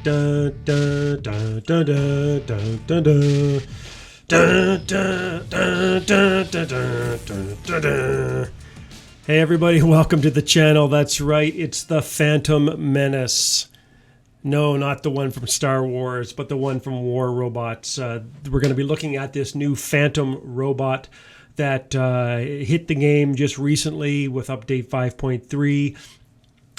Dun, dun, dun, dun, dun, dun, dun, dun. Dun, dun, dun, dun, dun, dun, dun, dun. Hey everybody, welcome to the channel. That's right, it's the Phantom Menace. No, not the one from Star Wars, but the one from War Robots. We're going to be looking at this new Phantom robot that hit the game just recently with update 5.3.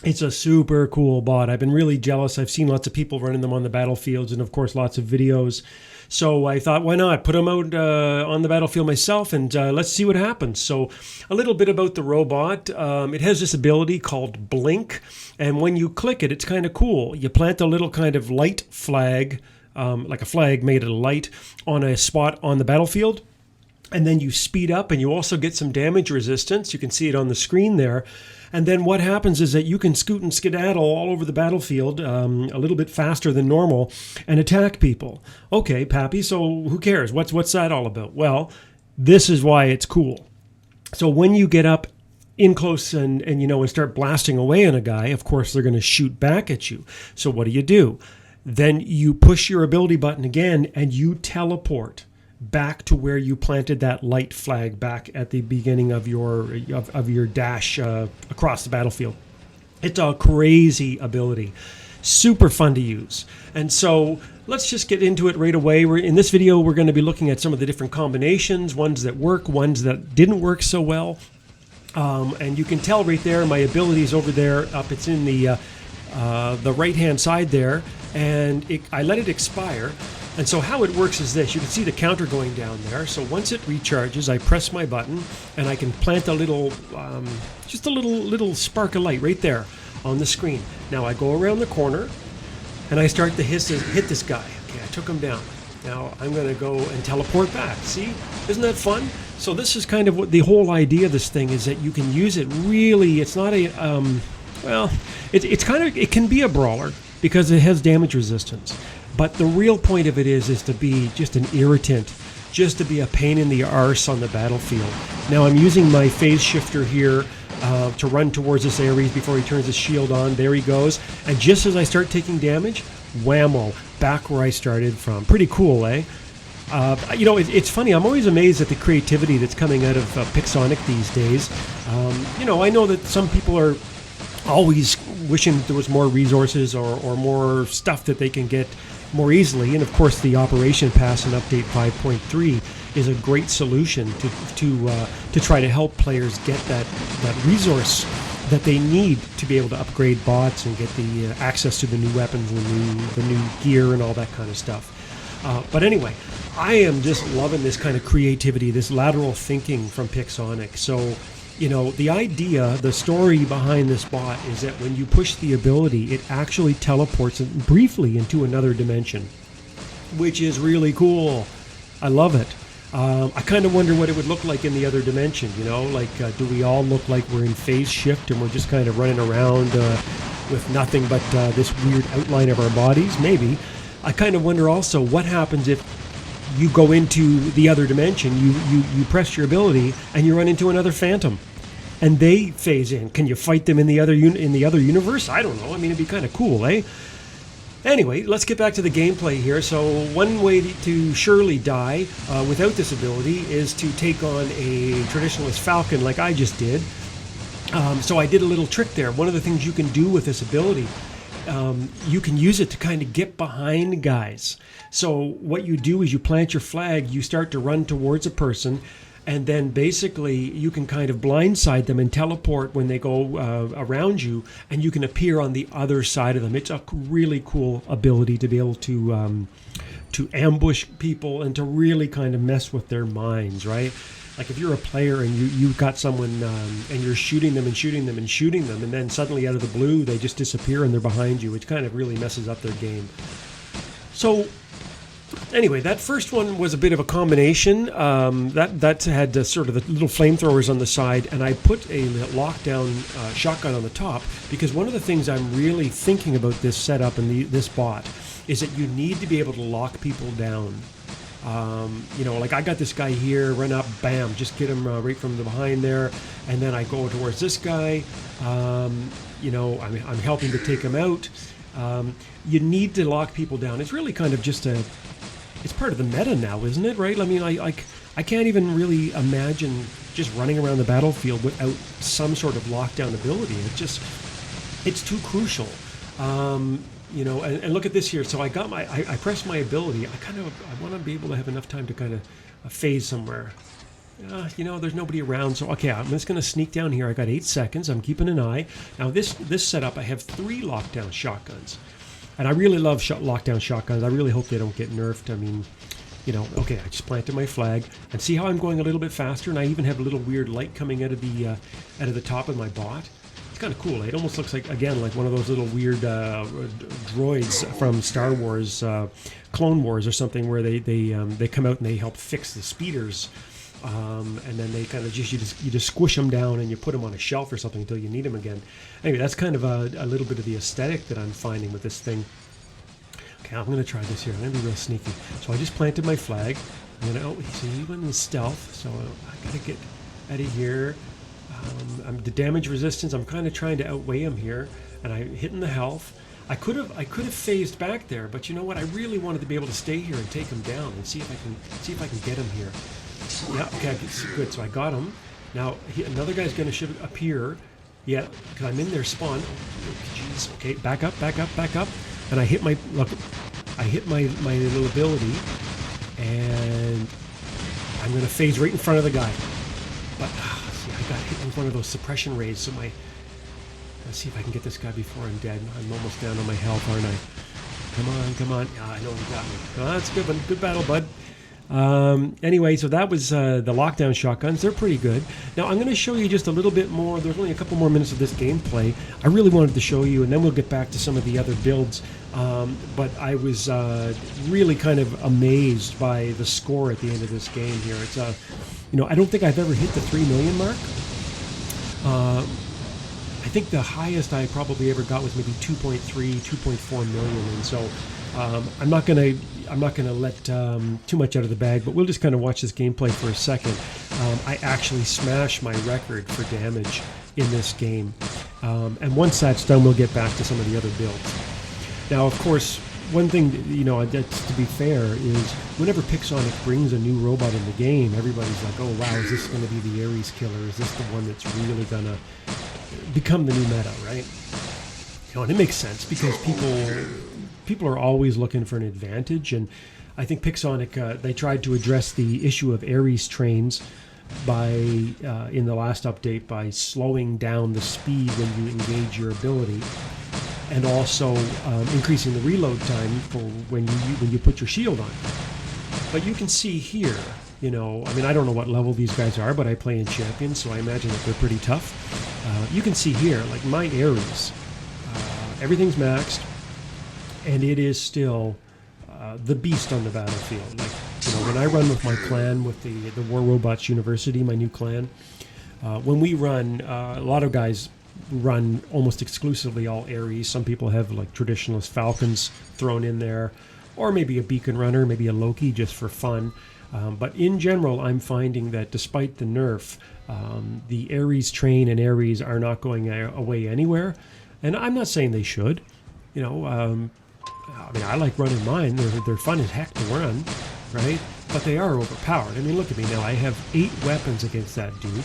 It's a super cool bot. I've been really jealous. I've seen lots of people running them on the battlefields and, of course, lots of videos. So I thought, why not put them out on the battlefield myself and let's see what happens. So a little bit about the robot. It has this ability called Blink. And when you click it, it's kind of cool. You plant a little kind of light flag, like a flag made of light, on a spot on the battlefield. And then you speed up and you also get some damage resistance. You can see it on the screen there. And then what happens is that you can scoot and skedaddle all over the battlefield a little bit faster than normal and attack people. Okay, Pappy, so who cares? What's that all about? Well, this is why it's cool. So when you get up in close and start blasting away on a guy, of course they're going to shoot back at you. So what do? Then you push your ability button again and you teleport back to where you planted that light flag back at the beginning of your dash across the battlefield. It's a crazy ability, super fun to use. And so let's just get into it right away. In this video, we're going to be looking at some of the different combinations, ones that work, ones that didn't work so well. And you can tell right there, my ability is over there up. It's in the right-hand side there, and I let it expire. And so how it works is this. You can see the counter going down there. So once it recharges, I press my button and I can plant a little, just a little spark of light right there on the screen. Now I go around the corner and I start to hit this guy. Okay, I took him down. Now I'm going to go and teleport back. See? Isn't that fun? So this is kind of what the whole idea of this thing is, that you can use it really. It's not a, it can be a brawler because it has damage resistance. But the real point of it is to be just an irritant, just to be a pain in the arse on the battlefield. Now I'm using my phase shifter here to run towards this Ares before he turns his shield on. There he goes. And just as I start taking damage, whammo, back where I started from. Pretty cool, eh? It's funny. I'm always amazed at the creativity that's coming out of Pixonic these days. I know that some people are always wishing there was more resources or more stuff that they can get more easily, and of course the Operation Pass in Update 5.3 is a great solution to try to help players get that resource that they need to be able to upgrade bots and get the access to the new weapons and the new gear and all that kind of stuff. But anyway, I am just loving this kind of creativity, this lateral thinking from Pixonic. So the idea, the story behind this bot is that when you push the ability, it actually teleports briefly into another dimension, which is really cool. I love it. I kind of wonder what it would look like in the other dimension, do we all look like we're in phase shift and we're just kind of running around with nothing but this weird outline of our bodies? Maybe. I kind of wonder also what happens if you go into the other dimension, you press your ability and you run into another phantom and they phase in. Can you fight them in the other universe? I don't know. I mean, it'd be kind of cool, eh? Anyway, let's get back to the gameplay here. So one way to surely die without this ability is to take on a traditionalist falcon like I just did. So I did a little trick there. One of the things you can do with this ability, you can use it to kind of get behind guys. So what you do is you plant your flag, you start to run towards a person, and then basically you can kind of blindside them and teleport when they go around you, and you can appear on the other side of them. It's a really cool ability to be able to ambush people and to really kind of mess with their minds, right? Like if you're a player and you've got someone and you're shooting them, and then suddenly out of the blue they just disappear and they're behind you, which kind of really messes up their game. So anyway, that first one was a bit of a combination. That had sort of the little flamethrowers on the side, and I put a lockdown shotgun on the top because one of the things I'm really thinking about this setup and this bot is that you need to be able to lock people down. Like I got this guy here, run up, bam, just get him right from the behind there, and then I go towards this guy. I'm helping to take him out. You need to lock people down. It's really kind of just it's part of the meta now, isn't it? Right? I mean, I can't even really imagine just running around the battlefield without some sort of lockdown ability. It's too crucial. You know, and look at this here. So I got I pressed my ability. I want to be able to have enough time to kind of phase somewhere. You know, there's nobody around, so okay, I'm just going to sneak down here. I got 8 seconds. I'm keeping an eye. Now this setup, I have 3 lockdown shotguns, and I really love lockdown shotguns. I really hope they don't get nerfed. I mean, you know, okay, I just planted my flag, and see how I'm going a little bit faster, and I even have a little weird light coming out of the top of my bot. It's kind of cool. It almost looks like, again, like one of those little weird droids from Star Wars, Clone Wars or something, where they come out and they help fix the speeders. And then they kind of you just squish them down and you put them on a shelf or something until you need them again. Anyway, that's kind of a little bit of the aesthetic that I'm finding with this thing. Okay, I'm going to try this here. I'm going to be real sneaky. So I just planted my flag. I'm going to, so he went in stealth, so I got to get out of here. The damage resistance, I'm kind of trying to outweigh him here, and I'm hitting the health. I could have phased back there, but you know what? I really wanted to be able to stay here and take him down and see if I can get him here. Yeah, okay, good. So I got him. Now another guy's going to should appear. Yeah, because I'm in their spawn. Jeez. Okay, back up. And I hit my little ability, and I'm going to phase right in front of the guy. But see, I got hit with one of those suppression rays. So let's see if I can get this guy before I'm dead. I'm almost down on my health, aren't I? Come on. Yeah, I know he got me. Oh, that's good, good battle, bud. Anyway, so that was the lockdown shotguns. They're pretty good. Now I'm going to show you just a little bit more. There's only a couple more minutes of this gameplay. I really wanted to show you, and then we'll get back to some of the other builds. But I was really kind of amazed by the score at the end of this game here. It's you know, I don't think I've ever hit the 3 million mark. I think the highest I probably ever got was maybe 2.3, 2.4 million, and so I'm not gonna let too much out of the bag, but we'll just kind of watch this gameplay for a second. I actually smashed my record for damage in this game, and once that's done, we'll get back to some of the other builds. Now, of course, one thing, you know, that's to be fair, is whenever Pixonic brings a new robot in the game, everybody's like, oh wow, is this going to be the Ares killer? Is this the one that's really gonna become the new meta, right? You know, and it makes sense because people are always looking for an advantage, and I think Pixonic they tried to address the issue of Ares trains by in the last update by slowing down the speed when you engage your ability, and also increasing the reload time for when you put your shield on. But you can see here, you know, I mean, I don't know what level these guys are, but I play in Champions, so I imagine that they're pretty tough. You can see here, like my Ares, everything's maxed, and it is still the beast on the battlefield. Like, you know, when I run with my clan, with the War Robots University, my new clan, when we run, a lot of guys run almost exclusively all Ares. Some people have like traditionalist Falcons thrown in there, or maybe a Beacon Runner, maybe a Loki just for fun. But in general, I'm finding that despite the nerf, the Ares train and Ares are not going away anywhere. And I'm not saying they should. You know, I mean, I like running mine. They're fun as heck to run, right? But they are overpowered. I mean, look at me now. I have 8 weapons against that dude.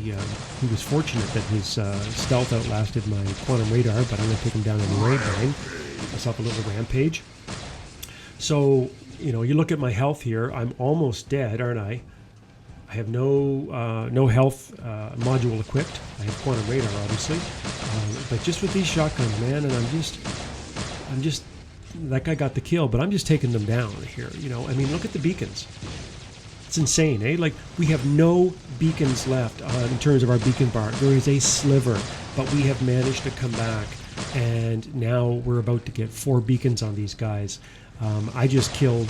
You know, he was fortunate that his stealth outlasted my quantum radar, but I'm going to take him down anyway. Bang. Myself a little rampage. So, you know, you look at my health here. I'm almost dead, aren't I? I have no health module equipped. I have quantum radar, obviously. But just with these shotguns, man, and I'm just, that guy got the kill, but I'm just taking them down here. You know, I mean, look at the beacons. It's insane, eh? Like, we have no beacons left in terms of our beacon bar. There is a sliver, but we have managed to come back, and now we're about to get 4 beacons on these guys. I just killed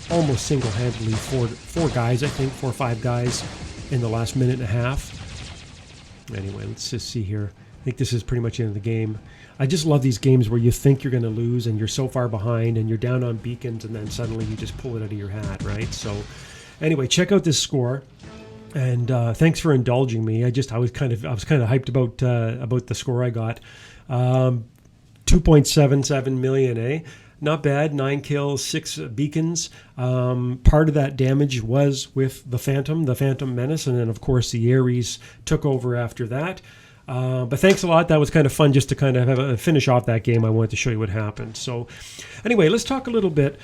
almost single-handedly four guys, I think, 4 or 5 guys in the last minute and a half. Anyway, let's just see here. I think this is pretty much the end of the game. I just love these games where you think you're going to lose and you're so far behind and you're down on beacons and then suddenly you just pull it out of your hat, right? So anyway, check out this score, and thanks for indulging me. I was kind of hyped about the score I got. 2.77 million, eh? Not bad. 9 kills, 6 beacons. Part of that damage was with the Phantom Menace, and then of course the Ares took over after that. But thanks a lot. That was kind of fun just to kind of have finish off that game. I wanted to show you what happened. So anyway, let's talk a little bit,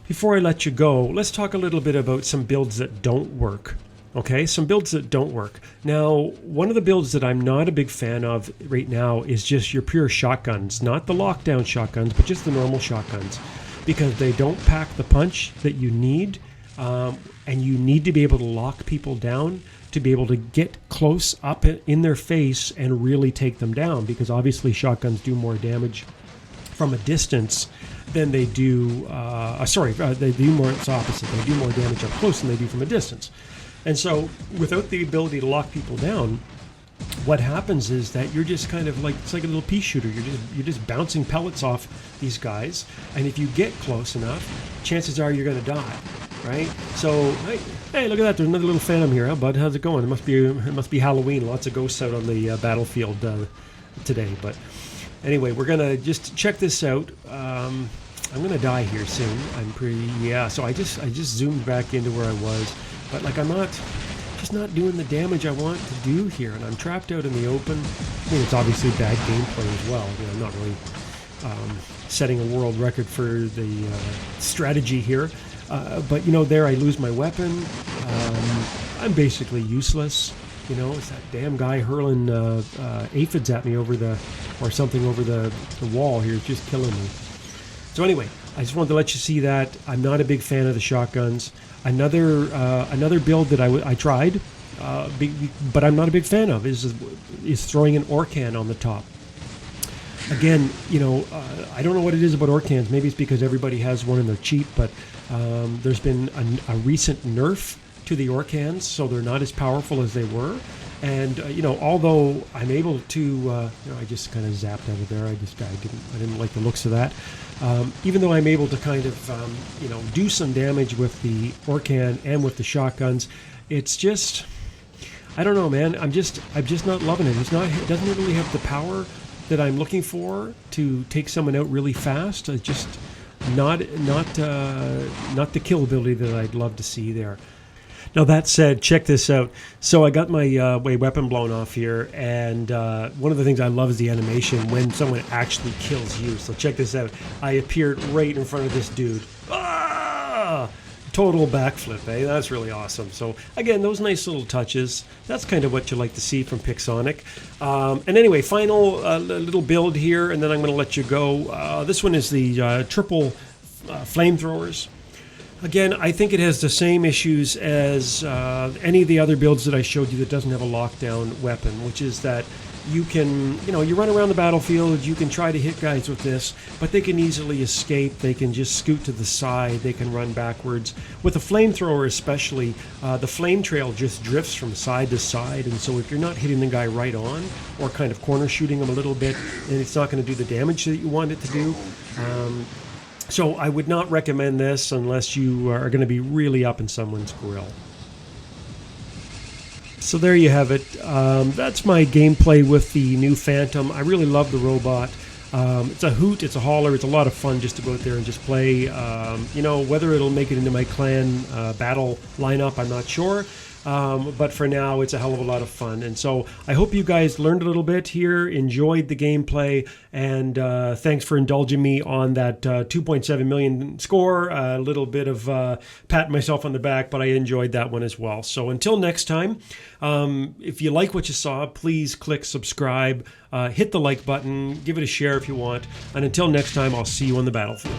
before I let you go, let's talk a little bit about some builds that don't work. Okay, some builds that don't work. Now, one of the builds that I'm not a big fan of right now is just your pure shotguns. Not the lockdown shotguns, but just the normal shotguns. Because they don't pack the punch that you need, and you need to be able to lock people down to be able to get close up in their face and really take them down. Because obviously shotguns do more damage from a distance than they do, they do more, it's opposite. They do more damage up close than they do from a distance. And so without the ability to lock people down, what happens is that you're just kind of like, it's like a little pea shooter. You're just bouncing pellets off these guys. And if you get close enough, chances are you're going to die, right? So, hey, look at that. There's another little Phantom here, huh, bud? How's it going? It must be Halloween. Lots of ghosts out on the battlefield today. But anyway, we're going to just check this out. I'm going to die here soon. So I just zoomed back into where I was. But like I'm just not doing the damage I want to do here, and I'm trapped out in the open. I mean, it's obviously bad gameplay as well. You know, I'm not really setting a world record for the strategy here. But you know, there I lose my weapon. I'm basically useless. You know, it's that damn guy hurling aphids at me over the wall here. It's just killing me. So anyway, I just wanted to let you see that. I'm not a big fan of the shotguns. Another build that I tried, but I'm not a big fan of is throwing an Orcan on the top. Again, you know, I don't know what it is about Orcans. Maybe it's because everybody has one and they're cheap, but there's been a recent nerf to the Orcans, so they're not as powerful as they were. And you know, although I'm able to, you know, I just kind of zapped out of there. I didn't like the looks of that. Even though I'm able to kind of, you know, do some damage with the Orcan and with the shotguns, it's just, I don't know, man. I'm just not loving it. It doesn't really have the power that I'm looking for to take someone out really fast. It's just not the kill ability that I'd love to see there. Now that said, check this out. So I got my weapon blown off here, and one of the things I love is the animation when someone actually kills you. So check this out. I appeared right in front of this dude. Ah! Total backflip, eh? That's really awesome. So again, those nice little touches. That's kind of what you like to see from Pixonic. And anyway, final little build here, and then I'm going to let you go. This one is the triple flamethrowers. Again, I think it has the same issues as any of the other builds that I showed you that doesn't have a lockdown weapon, which is that you can, you know, you run around the battlefield, you can try to hit guys with this, but they can easily escape. They can just scoot to the side. They can run backwards. With a flamethrower especially, the flame trail just drifts from side to side, and so if you're not hitting the guy right on or kind of corner shooting him a little bit, then it's not going to do the damage that you want it to do. So I would not recommend this unless you are going to be really up in someone's grill. So there you have it. That's my gameplay with the new Phantom. I really love the robot. It's a hoot, it's a holler, it's a lot of fun just to go out there and just play. You know, whether it'll make it into my clan battle lineup, I'm not sure. But for now, it's a hell of a lot of fun. And so I hope you guys learned a little bit here, enjoyed the gameplay, and thanks for indulging me on that 2.7 million score. A little bit of patting myself on the back, but I enjoyed that one as well. So until next time, if you like what you saw, please click subscribe, hit the like button, give it a share if you want. And until next time, I'll see you on the battlefield.